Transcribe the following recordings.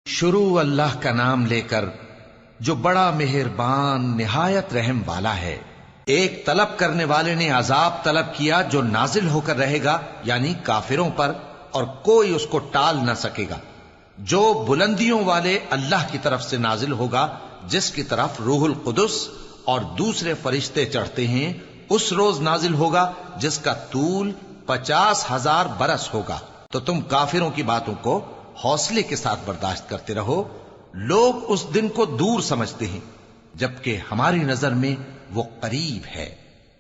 شروع اللہ کا نام لے کر جو بڑا مہربان نہایت رحم والا ہے۔ ایک طلب کرنے والے نے عذاب طلب کیا جو نازل ہو کر رہے گا، یعنی کافروں پر، اور کوئی اس کو ٹال نہ سکے گا۔ جو بلندیوں والے اللہ کی طرف سے نازل ہوگا، جس کی طرف روح القدس اور دوسرے فرشتے چڑھتے ہیں، اس روز نازل ہوگا جس کا طول 50,000 برس ہوگا۔ تو تم کافروں کی باتوں کو حوصلے کے ساتھ برداشت کرتے رہو۔ لوگ اس دن کو دور سمجھتے ہیں، جبکہ ہماری نظر میں وہ قریب ہے۔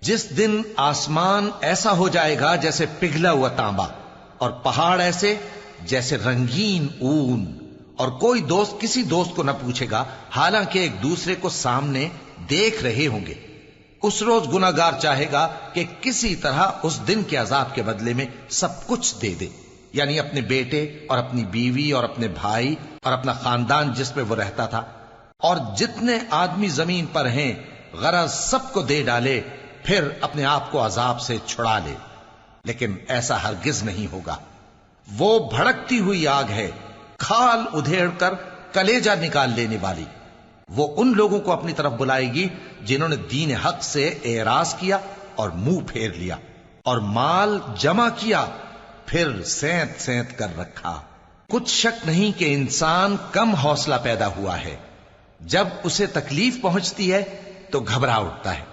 جس دن آسمان ایسا ہو جائے گا جیسے پگھلا ہوا تانبا، اور پہاڑ ایسے جیسے رنگین اون، اور کوئی دوست کسی دوست کو نہ پوچھے گا، حالانکہ ایک دوسرے کو سامنے دیکھ رہے ہوں گے۔ اس روز گناہگار چاہے گا کہ کسی طرح اس دن کے عذاب کے بدلے میں سب کچھ دے دے، یعنی اپنے بیٹے اور اپنی بیوی اور اپنے بھائی اور اپنا خاندان جس میں وہ رہتا تھا، اور جتنے آدمی زمین پر ہیں، غرض سب کو دے ڈالے، پھر اپنے آپ کو عذاب سے چھڑا لے۔ لیکن ایسا ہرگز نہیں ہوگا۔ وہ بھڑکتی ہوئی آگ ہے، کھال ادھیڑ کر کلیجہ نکال لینے والی۔ وہ ان لوگوں کو اپنی طرف بلائے گی جنہوں نے دین حق سے اعراض کیا اور منہ پھیر لیا، اور مال جمع کیا، پھر سینت سینت کر رکھا۔ کچھ شک نہیں کہ انسان کم حوصلہ پیدا ہوا ہے۔ جب اسے تکلیف پہنچتی ہے تو گھبرا اٹھتا ہے،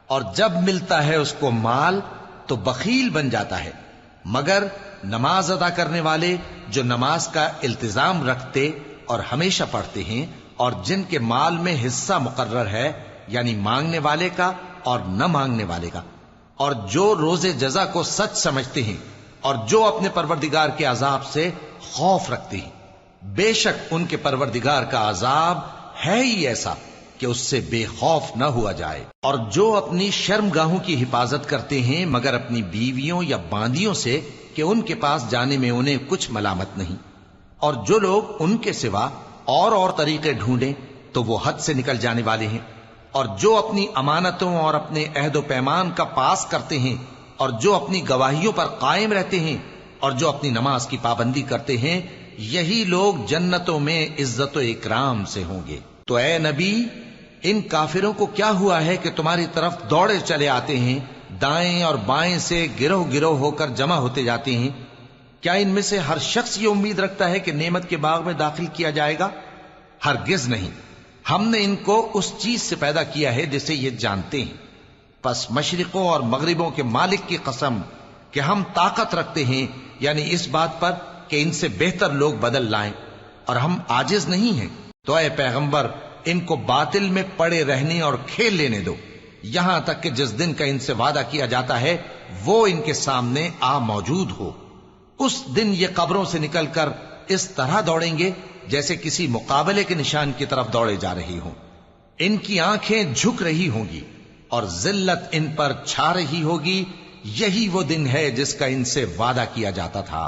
اور جب ملتا ہے اس کو مال تو بخیل بن جاتا ہے۔ مگر نماز ادا کرنے والے جو نماز کا التزام رکھتے اور ہمیشہ پڑھتے ہیں، اور جن کے مال میں حصہ مقرر ہے، یعنی مانگنے والے کا اور نہ مانگنے والے کا، اور جو روز جزا کو سچ سمجھتے ہیں، اور جو اپنے پروردگار کے عذاب سے خوف رکھتے ہیں، بے شک ان کے پروردگار کا عذاب ہے ہی ایسا کہ اس سے بے خوف نہ ہوا جائے۔ اور جو اپنی شرمگاہوں کی حفاظت کرتے ہیں مگر اپنی بیویوں یا باندیوں سے کہ ان کے پاس جانے میں انہیں کچھ ملامت نہیں، اور جو لوگ ان کے سوا اور طریقے ڈھونڈیں تو وہ حد سے نکل جانے والے ہیں، اور جو اپنی امانتوں اور اپنے عہد و پیمان کا پاس کرتے ہیں، اور جو اپنی گواہیوں پر قائم رہتے ہیں، اور جو اپنی نماز کی پابندی کرتے ہیں، یہی لوگ جنتوں میں عزت و اکرام سے ہوں گے۔ تو اے نبی، ان کافروں کو کیا ہوا ہے کہ تمہاری طرف دوڑے چلے آتے ہیں، دائیں اور بائیں سے گروہ گروہ ہو کر جمع ہوتے جاتے ہیں؟ کیا ان میں سے ہر شخص یہ امید رکھتا ہے کہ نعمت کے باغ میں داخل کیا جائے گا؟ ہرگز نہیں۔ ہم نے ان کو اس چیز سے پیدا کیا ہے جسے یہ جانتے ہیں۔ پس مشرقوں اور مغربوں کے مالک کی قسم کہ ہم طاقت رکھتے ہیں، یعنی اس بات پر کہ ان سے بہتر لوگ بدل لائیں، اور ہم عاجز نہیں ہیں۔ تو اے پیغمبر، ان کو باطل میں پڑے رہنے اور کھیل لینے دو، یہاں تک کہ جس دن کا ان سے وعدہ کیا جاتا ہے وہ ان کے سامنے آ موجود ہو۔ اس دن یہ قبروں سے نکل کر اس طرح دوڑیں گے جیسے کسی مقابلے کے نشان کی طرف دوڑے جا رہی ہوں۔ ان کی آنکھیں جھک رہی ہوں گی اور ذلت ان پر چھا رہی ہوگی۔ یہی وہ دن ہے جس کا ان سے وعدہ کیا جاتا تھا۔